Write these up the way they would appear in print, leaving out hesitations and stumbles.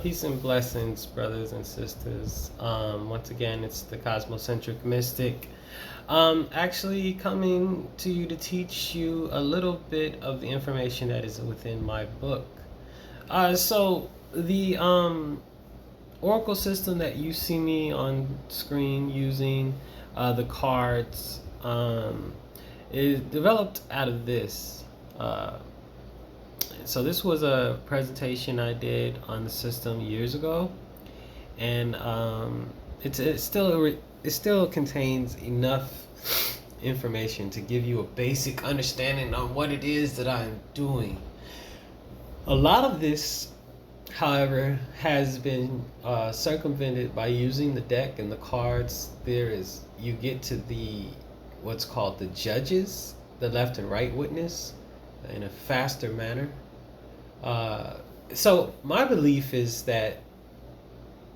Peace and blessings, brothers and sisters. Once again, it's the Cosmocentric Mystic. Actually, coming to you to teach you a little bit of the information that is within my book. So the Oracle system that you see me on screen using, the cards, is developed out of this. So this was a presentation I did on the system years ago, and it still contains enough information to give you a basic understanding on what it is that I'm doing. A lot of this, however, has been circumvented by using the deck and the cards. You get to the what's called the judges, the left and right witness, in a faster manner. So my belief is that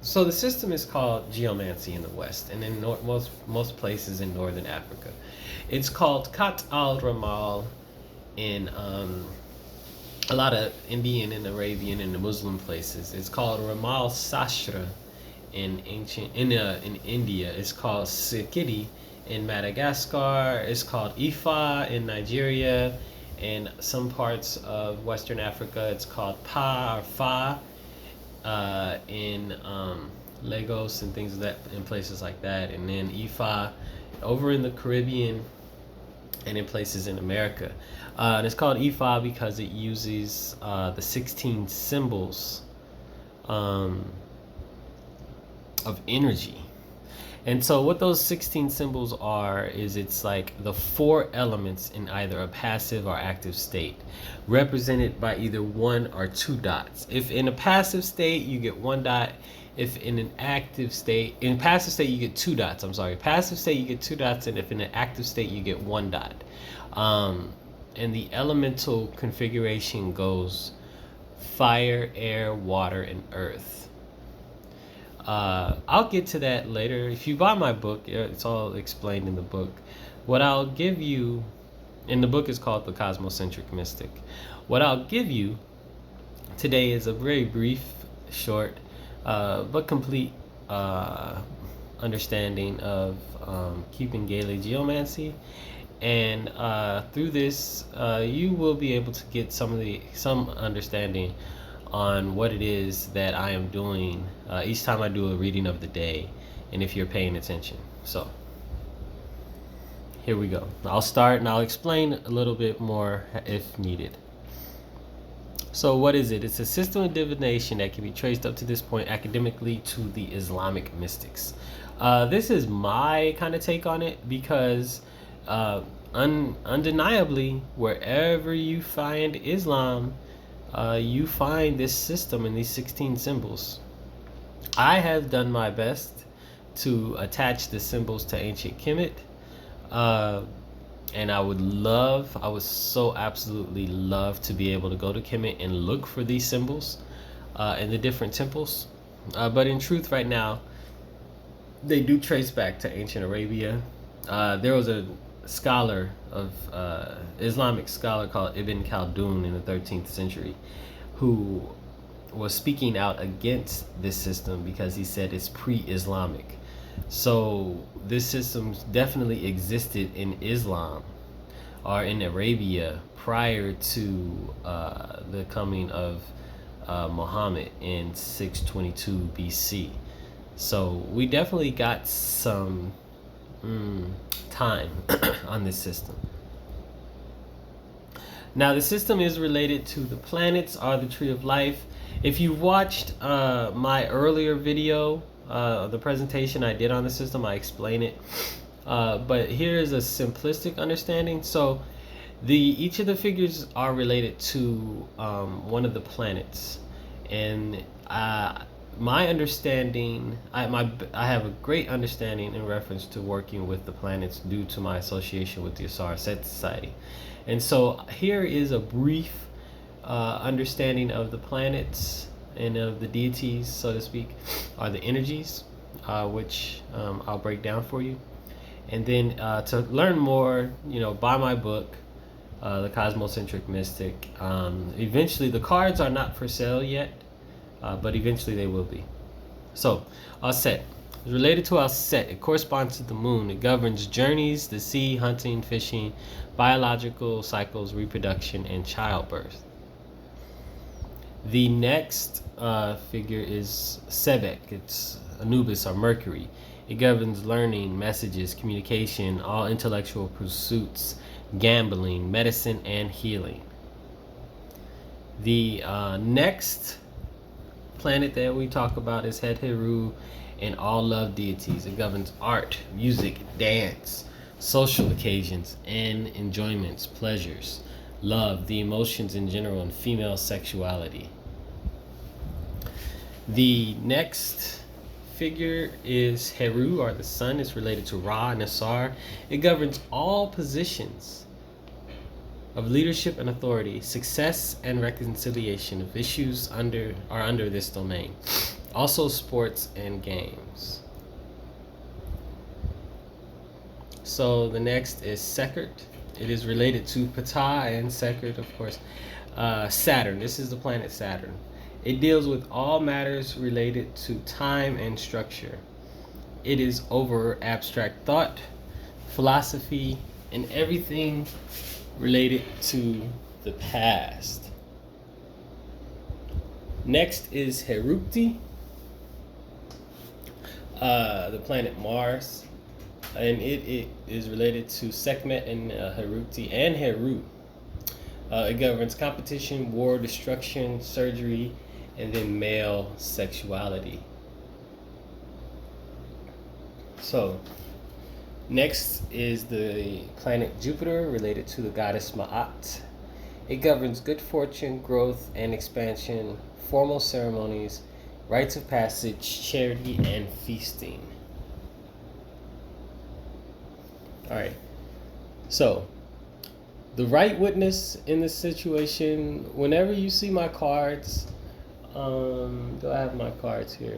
the system is called geomancy in the West, and in most places in Northern Africa. It's called Kat al Ramal in a lot of Indian and Arabian and the Muslim places. It's called Ramal Sastra in India. It's called Sikiti in Madagascar. It's called Ifa in Nigeria. In some parts of Western Africa, it's called Pa or Fa in Lagos and things of that, in places like that. And then Ifa over in the Caribbean and in places in America. And it's called Ifa because it uses the 16 symbols of energy. And so what those 16 symbols are is it's like the 4 elements in either a passive or active state, represented by either 1 or 2 dots. If in a passive state, you get 1 dot. If in an active state, in passive state, you get 2 dots. I'm sorry. Passive state, you get 2 dots. And if in an active state, you get 1 dot. And the elemental configuration goes fire, air, water, and earth. I'll get to that later. If you buy my book, it's all explained in the book. What I'll give you, and the book is called The Cosmocentric Mystic. What I'll give you today is a very brief, short, but complete understanding of keeping Gaelic geomancy. And through this, you will be able to get some understanding on what it is that I am doing each time I do a reading of the day, and if you're paying attention. So here we go. I'll start and I'll explain a little bit more if needed. So what is it? It's a system of divination that can be traced up to this point academically to the Islamic mystics. This is my kind of take on it because undeniably, wherever you find Islam, you find this system and these 16 symbols. I have done my best to attach the symbols to ancient Kemet, and I would so absolutely love to be able to go to Kemet and look for these symbols in the different temples. But in truth, right now, they do trace back to ancient Arabia. There was a scholar of Islamic scholar called Ibn Khaldun in the 13th century who was speaking out against this system because he said it's pre-Islamic. So this system definitely existed in Islam or in Arabia prior to the coming of Muhammad in 622 BC. So we definitely got some time on this system. Now the system is related to the planets or the tree of life. If you watched my earlier video, the presentation I did on the system, I explain it. But here is a simplistic understanding. So each of the figures are related to one of the planets, and my understanding, I have a great understanding in reference to working with the planets due to my association with the Asar Set Society. And so here is a brief understanding of the planets and of the deities, so to speak, or the energies, which I'll break down for you. And then to learn more, buy my book, The Cosmocentric Mystic. Eventually, the cards are not for sale yet. but eventually they will be. So, Aset is related to Aset. It corresponds to the moon. It governs journeys, the sea, hunting, fishing, biological cycles, reproduction, and childbirth. The next figure is Sebek. It's Anubis or Mercury. It governs learning, messages, communication, all intellectual pursuits, gambling, medicine, and healing. The next planet that we talk about is Het Heru and all love deities. It governs art, music, dance, social occasions, and enjoyments, pleasures, love, the emotions in general, and female sexuality. The next figure is Heru, or the sun. Is related to Ra and Asar. It governs all positions of leadership and authority, success and reconciliation of issues under this domain. Also sports and games. So the next is Sekert. It is related to Ptah and Sekert, of course. Saturn. This is the planet Saturn. It deals with all matters related to time and structure. It is over abstract thought, philosophy, and everything related to the past. Next is Herukti, the planet Mars, and it is related to Sekhmet and Herukti and Heru. It governs competition, war, destruction, surgery, and then male sexuality. So, next is the planet Jupiter, related to the goddess Ma'at. It governs good fortune, growth, and expansion, formal ceremonies, rites of passage, charity, and feasting. Alright, so the right witness in this situation, whenever you see my cards, do I have my cards here?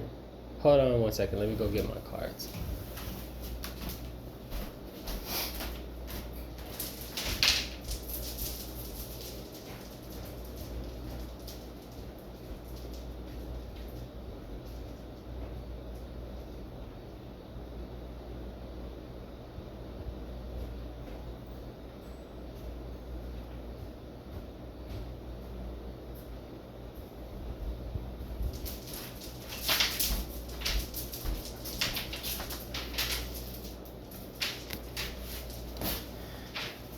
Hold on one second, let me go get my cards.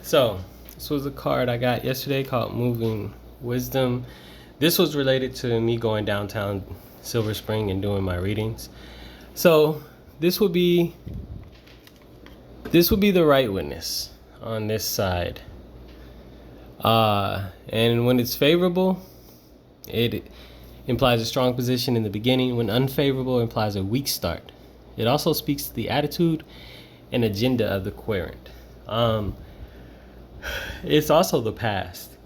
So, this was a card I got yesterday called Moving Wisdom. This was related to me going downtown Silver Spring and doing my readings. So, this would be the right witness on this side. And when it's favorable, it implies a strong position in the beginning. When unfavorable, it implies a weak start. It also speaks to the attitude and agenda of the querent. It's also the past.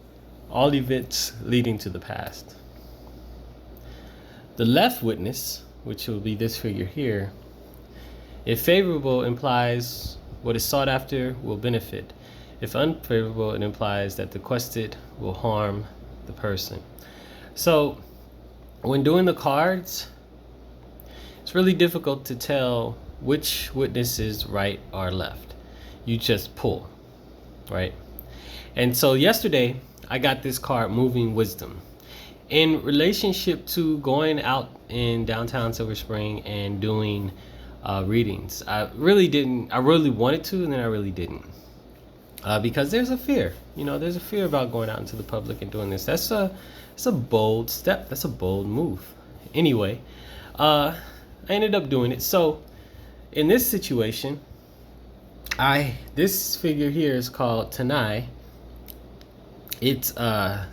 All events leading to the past. The left witness, which will be this figure here, if favorable, implies what is sought after will benefit. If unfavorable, it implies that the quested will harm the person. So, when doing the cards, it's really difficult to tell which witness is right or left. You just pull, right? And so yesterday, I got this card, Moving Wisdom. In relationship to going out in downtown Silver Spring and doing readings, I really wanted to, and then I really didn't. Because there's a fear. There's a fear about going out into the public and doing this. That's a bold step. That's a bold move. Anyway, I ended up doing it. So, in this situation, this figure here is called Tanai. It's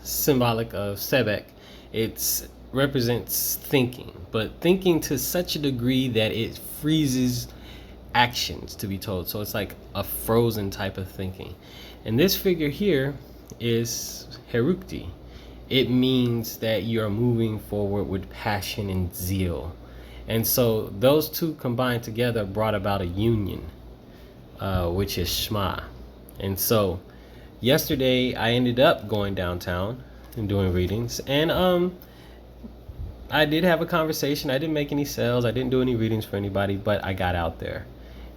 symbolic of Sebek. It represents thinking, but thinking to such a degree that it freezes actions to be told. So it's like a frozen type of thinking. And this figure here is Herukti. It means that you're moving forward with passion and zeal. And so those two combined together brought about a union, which is Shema. And so yesterday I ended up going downtown and doing readings, and I did have a conversation. I didn't make any sales. I didn't do any readings for anybody, but I got out there.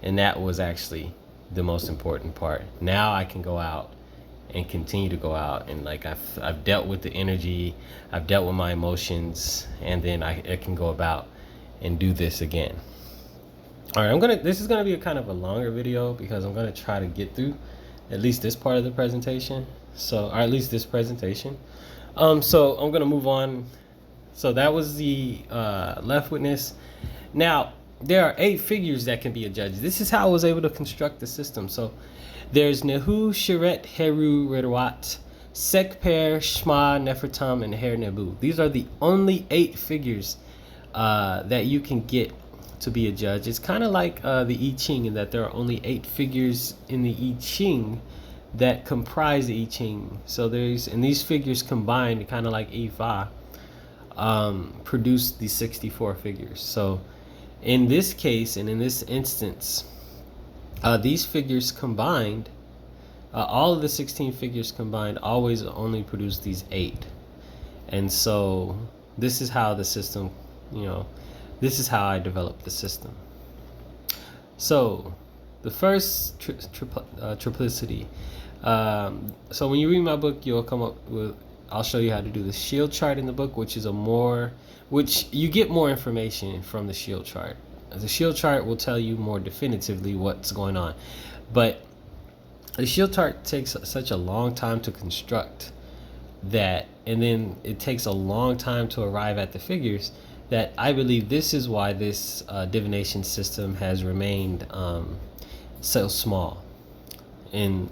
And that was actually the most important part. Now I can go out and continue to go out, and like I've dealt with the energy, I've dealt with my emotions, and then I can go about and do this again. All right, this is gonna be a kind of a longer video because I'm gonna try to get through at least this part of the presentation. So, or at least this presentation. So I'm gonna move on. So that was the left witness. Now there are 8 figures that can be a judge. This is how I was able to construct the system. So there's Nehu, Sheret, Heru, Redwat, Sekper, Shma, Nefertum, and Her Nebu. These are the only 8 figures that you can get to be a judge. It's kind of like the I Ching in that there are only 8 figures in the I Ching that comprise the I Ching. So and these figures combined, kind of like Ifa, produce the 64 figures. So in this case and in this instance, these figures combined, all of the 16 figures combined always only produce these 8. And so this is how the system, this is how I developed the system. So the first triplicity. So when you read my book, you'll come up with, I'll show you how to do the shield chart in the book, which you get more information from the shield chart. The shield chart will tell you more definitively what's going on, but the shield chart takes such a long time to construct and then it takes a long time to arrive at the figures, that I believe this is why this divination system has remained so small in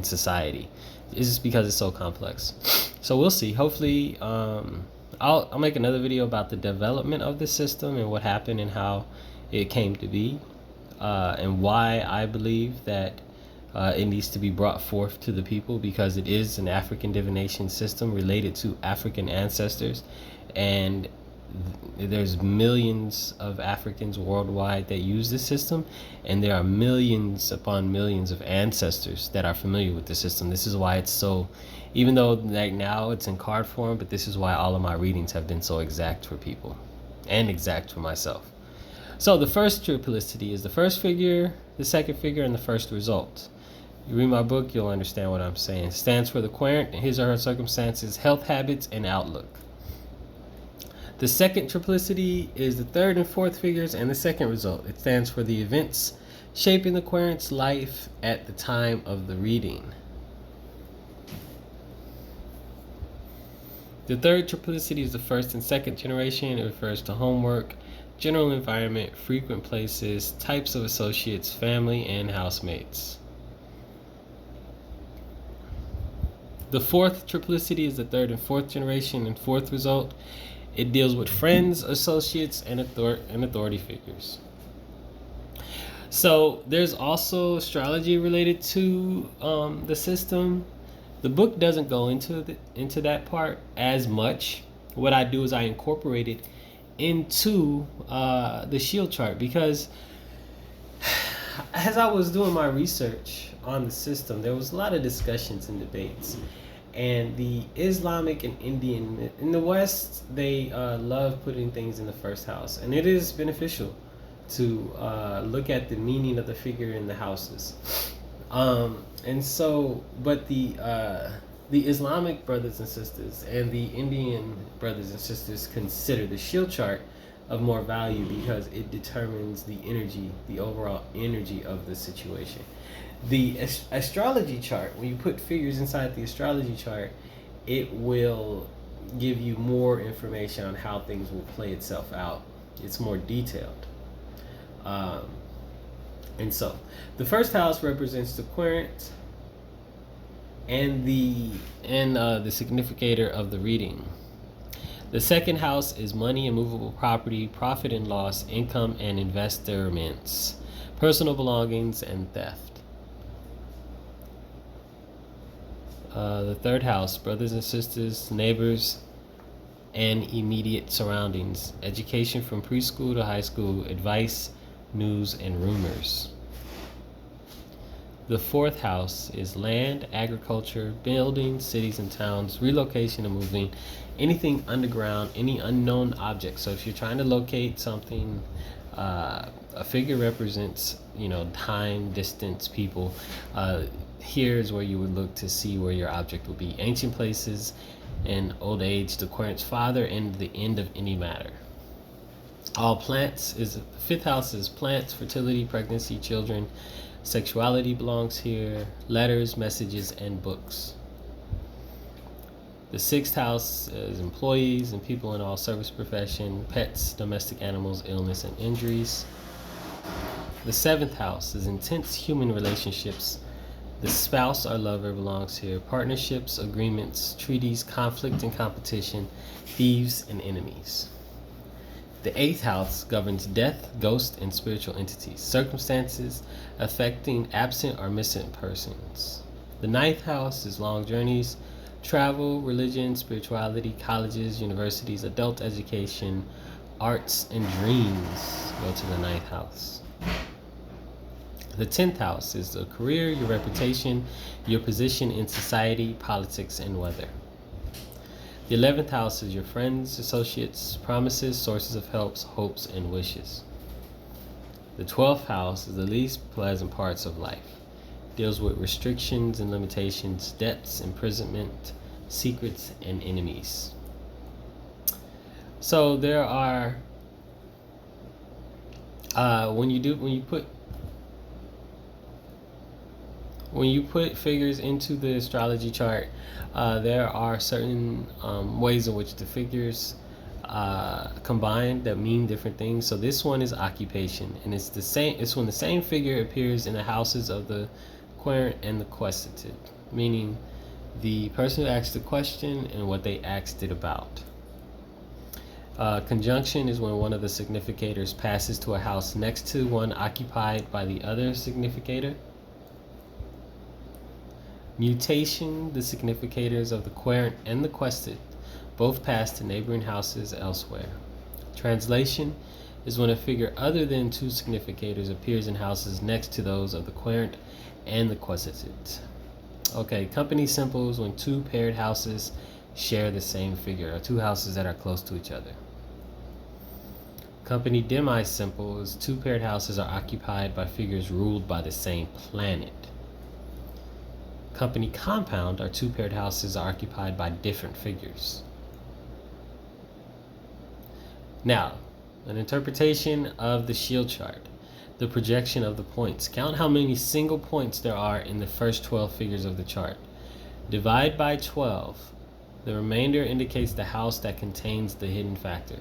society. It's just because it's so complex. So we'll see. Hopefully, I'll make another video about the development of the system and what happened and how it came to be, and why I believe that it needs to be brought forth to the people, because it is an African divination system related to African ancestors, and there's millions of Africans worldwide that use this system, and there are millions upon millions of ancestors that are familiar with the system. This is why it's so, even though like now it's in card form, but this is why all of my readings have been so exact for people and exact for myself. So the first triplicity is the first figure, the second figure, and the first result. You read my book, you'll understand what I'm saying. It stands for the querent, his or her circumstances, health habits, and outlook. The second triplicity is the third and fourth figures and the second result. It stands for the events shaping the querent's life at the time of the reading. The third triplicity is the first and second generation. It refers to homework, general environment, frequent places, types of associates, family, and housemates. The fourth triplicity is the third and fourth generation and fourth result. It deals with friends, associates, and authority figures. So there's also astrology related to the system. The book doesn't go into that part as much. What I do is I incorporate it into the shield chart, because as I was doing my research on the system, there was a lot of discussions and debates. And the Islamic and Indian, in the West, they love putting things in the first house. And it is beneficial to look at the meaning of the figure in the houses. And so, but the Islamic brothers and sisters and the Indian brothers and sisters consider the shield chart of more value, because it determines the energy, the overall energy of the situation. The astrology chart, when you put figures inside the astrology chart, it will give you more information on how things will play itself out. It's more detailed. And so the first house represents the querent and the significator of the reading. The second house is money and movable property, profit and loss, income and investments, personal belongings, and theft. The third house, brothers and sisters, neighbors, and immediate surroundings, education from preschool to high school, advice, news, and rumors. The fourth house is land, agriculture, building, cities and towns, relocation and moving, anything underground, any unknown object. So if you're trying to locate something, a figure represents, time, distance, people. Here's where you would look to see where your object would be. Ancient places and old age, the querent's father, and the end of any matter. All plants is the fifth house is plants, fertility, pregnancy, children. Sexuality belongs here, letters, messages, and books. The sixth house is employees and people in all service profession, pets, domestic animals, illness, and injuries. The seventh house is intense human relationships. The spouse or lover belongs here, partnerships, agreements, treaties, conflict and competition, thieves, and enemies. The eighth house governs death, ghosts, and spiritual entities, circumstances affecting absent or missing persons. The ninth house is long journeys, travel, religion, spirituality, colleges, universities, adult education, arts, and dreams go to the ninth house. The 10th house is the career, your reputation, your position in society, politics, and weather. The 11th house is your friends, associates, promises, sources of helps, hopes, and wishes. The 12th house is the least pleasant parts of life. Deals with restrictions and limitations, debts, imprisonment, secrets, and enemies. So there are when you put figures into the astrology chart, there are certain ways in which the figures combine that mean different things. So this one is occupation, and it's the same. It's when the same figure appears in the houses of the querent and the quested, meaning the person who asked the question and what they asked it about. Conjunction is when one of the significators passes to a house next to one occupied by the other significator. Mutation, the significators of the querent and the quested both pass to neighboring houses elsewhere. Translation is when a figure other than two significators appears in houses next to those of the querent and the quested. Okay, company symbols when two paired houses share the same figure, or two houses that are close to each other. Company demi-symbol is two paired houses are occupied by figures ruled by the same planet. Company compound are two paired houses are occupied by different figures. Now, an interpretation of the shield chart. The projection of the points. Count how many single points there are in the first 12 figures of the chart. Divide by 12. The remainder indicates the house that contains the hidden factor.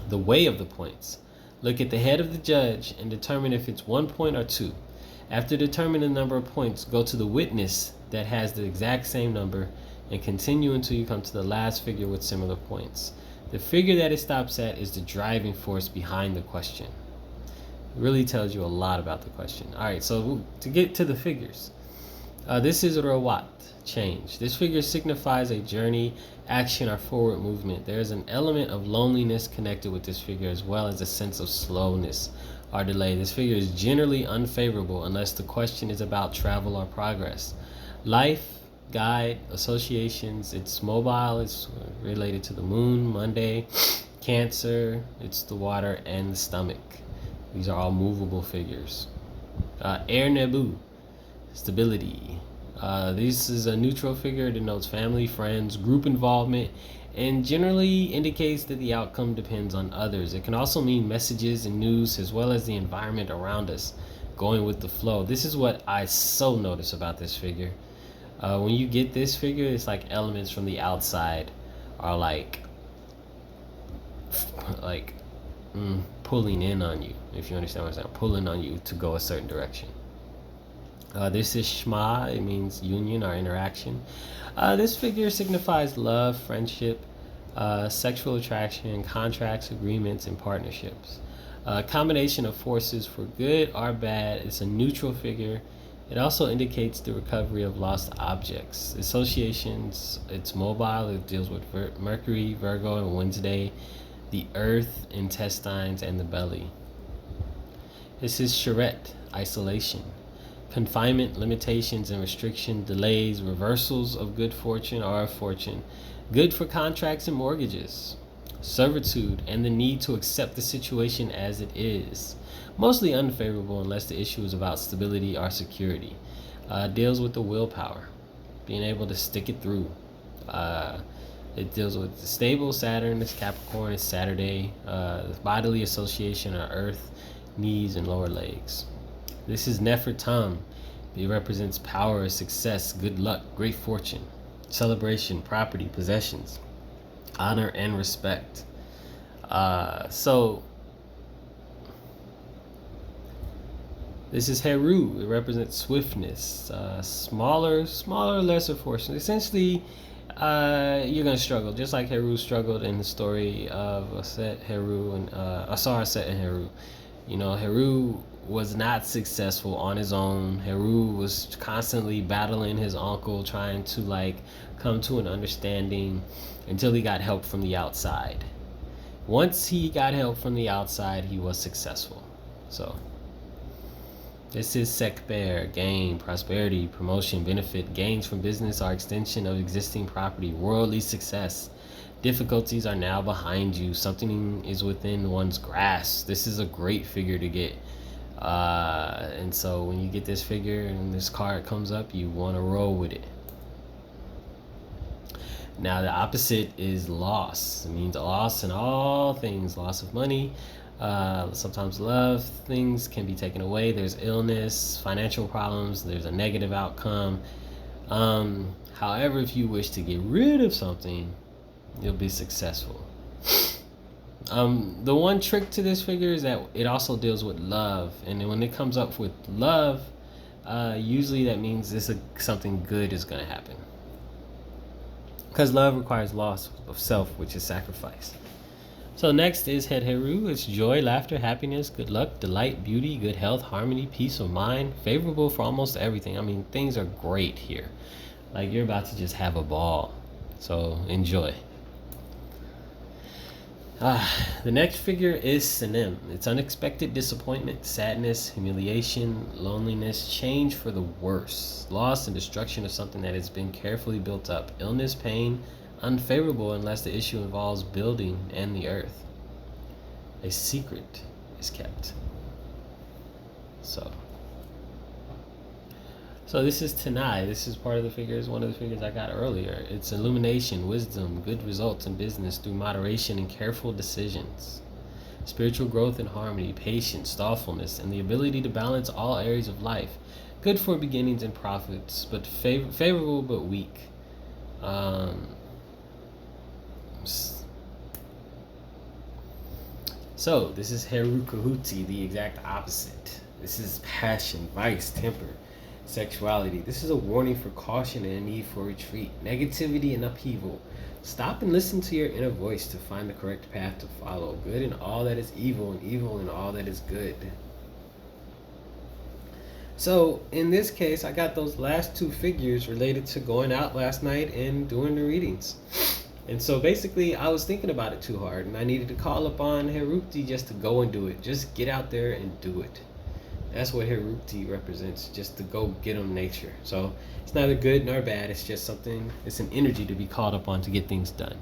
The way of the points. Look at the head of the judge and determine if it's 1 point or 2. After determining the number of points, go to the witness that has the exact same number and continue until you come to the last figure with similar points. The figure that it stops at is the driving force behind the question. It really tells you a lot about the question. All right, so to get to the figures, this is Rawat, change. This figure signifies a journey, action, or forward movement. There is an element of loneliness connected with this figure, as well as a sense of slowness or delay. This figure is generally unfavorable unless the question is about travel or progress. Life, guide, associations, it's mobile, it's related to the moon, Monday, Cancer, it's the water and the stomach. These are all movable figures. Air Nebu, stability. This is a neutral figure, denotes family, friends, group involvement, and generally indicates that the outcome depends on others. It can also mean messages and news, as well as the environment around us, going with the flow. This is what I so notice about this figure. When you get this figure, it's like elements from the outside are like pulling in on you, if you understand what I'm saying, pulling on you to go a certain direction. This is Shema, it means union or interaction. This figure signifies love, friendship, sexual attraction, contracts, agreements, and partnerships. A combination of forces for good or bad. It's a neutral figure. It also indicates the recovery of lost objects. Associations, it's mobile. It deals with Mercury, Virgo, and Wednesday, the earth, intestines, and the belly. This is Charette, isolation, confinement, limitations and restriction, delays, reversals of good fortune or of fortune, good for contracts and mortgages, servitude, and the need to accept the situation as it is. Mostly unfavorable unless the issue is about stability or security. Deals with the willpower, being able to stick it through. It deals with the stable Saturn, it's Capricorn, it's Saturday, bodily association of earth, knees, and lower legs. This is Nefertum. It represents power, success, good luck, great fortune, celebration, property, possessions, honor, and respect. So this is Heru. It represents swiftness, smaller, lesser fortune. Essentially, you're gonna struggle, just like Heru struggled in the story of Aset, Heru, and Asar, Aset, and Heru. You know, Heru was not successful on his own. Heru was constantly battling his uncle, trying to like come to an understanding until he got help from the outside. Once he got help from the outside, he was successful. So this is Sekber, gain, prosperity, promotion, benefit, gains from business or extension of existing property, worldly success. Difficulties are now behind you. Something is within one's grasp. This is a great figure to get. And so when you get this figure and this card comes up, you want to roll with it. Now the opposite is loss. It means loss in all things. Loss of money. Sometimes love, things can be taken away. There's illness, financial problems, there's a negative outcome. However, if you wish to get rid of something, you'll be successful. The one trick to this figure is that it also deals with love, and then when it comes up with love, usually that means something good is going to happen, because love requires loss of self, which is sacrifice. So next is Het Heru. It's joy, laughter, happiness, good luck, delight, beauty, good health, harmony, peace of mind, favorable for almost everything. I mean, things are great here. Like, you're about to just have a ball. So enjoy. The next figure is Sanem. It's unexpected disappointment, sadness, humiliation, loneliness, change for the worse, loss and destruction of something that has been carefully built up, illness, pain, unfavorable unless the issue involves building and the earth. A secret is kept. So this is Tanai. This is part of the figures, one of the figures I got earlier. It's illumination, wisdom, good results in business through moderation and careful decisions. Spiritual growth and harmony, patience, thoughtfulness, and the ability to balance all areas of life. Good for beginnings and profits, but favorable but weak. So this is Heru Kahuti, the exact opposite. This is passion, vice, temper, sexuality. This is a warning for caution and a need for retreat, negativity and upheaval. Stop and listen to your inner voice to find the correct path to follow. Good in all that is evil, and evil in all that is good. So in this case, I got those last two figures related to going out last night and doing the readings. And so basically, I was thinking about it too hard, and I needed to call upon Herupti just to go and do it. Just get out there and do it. That's what Herupti represents, just to go get on nature. So it's neither good nor bad. It's just something, it's an energy to be called upon to get things done.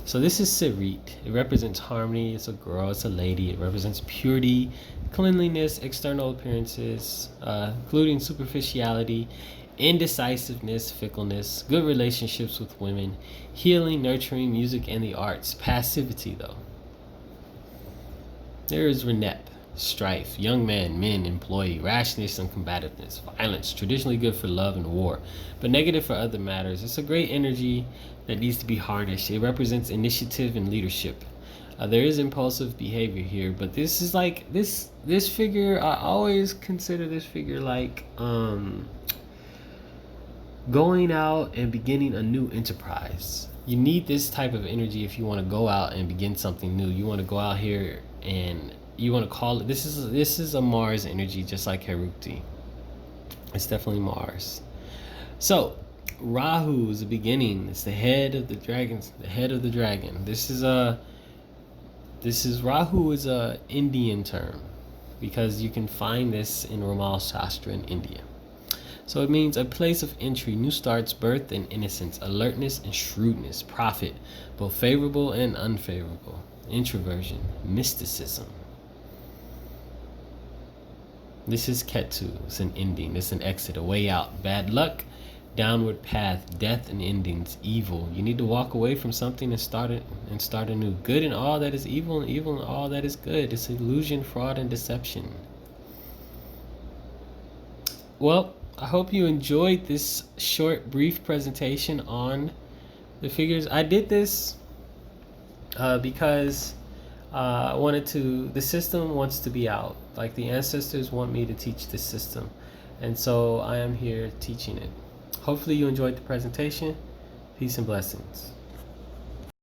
So this is Sarit. It represents harmony. It's a girl. It's a lady. It represents purity, cleanliness, external appearances, including superficiality, indecisiveness, fickleness, good relationships with women, healing, nurturing, music, and the arts. Passivity, though. There is Renep, strife, young man, men, employee, rashness and combativeness, violence, traditionally good for love and war, but negative for other matters. It's a great energy that needs to be harnessed. It represents initiative and leadership. There is impulsive behavior here, but this is like, this figure, I always consider this figure like, going out and beginning a new enterprise. You need this type of energy if you want to go out and begin something new. You want to go out here and you want to call it, this is a Mars energy, just like Herupti. It's definitely Mars. So Rahu is the beginning. It's the head of the dragons, the head of the dragon. This is Rahu is a Indian term. because you can find this in Ramal Shastra in India. So it means a place of entry, new starts, birth and innocence, alertness and shrewdness, profit, both favorable and unfavorable, introversion, mysticism. This is Ketu. It's an ending. It's an exit, a way out. Bad luck, downward path, death and endings, evil. You need to walk away from something and start anew. Good in all that is evil and evil in all that is good. It's illusion, fraud, and deception. Well, I hope you enjoyed this short, brief presentation on the figures. I did this because the system wants to be out. Like the ancestors want me to teach this system. And so I am here teaching it. Hopefully you enjoyed the presentation. Peace and blessings.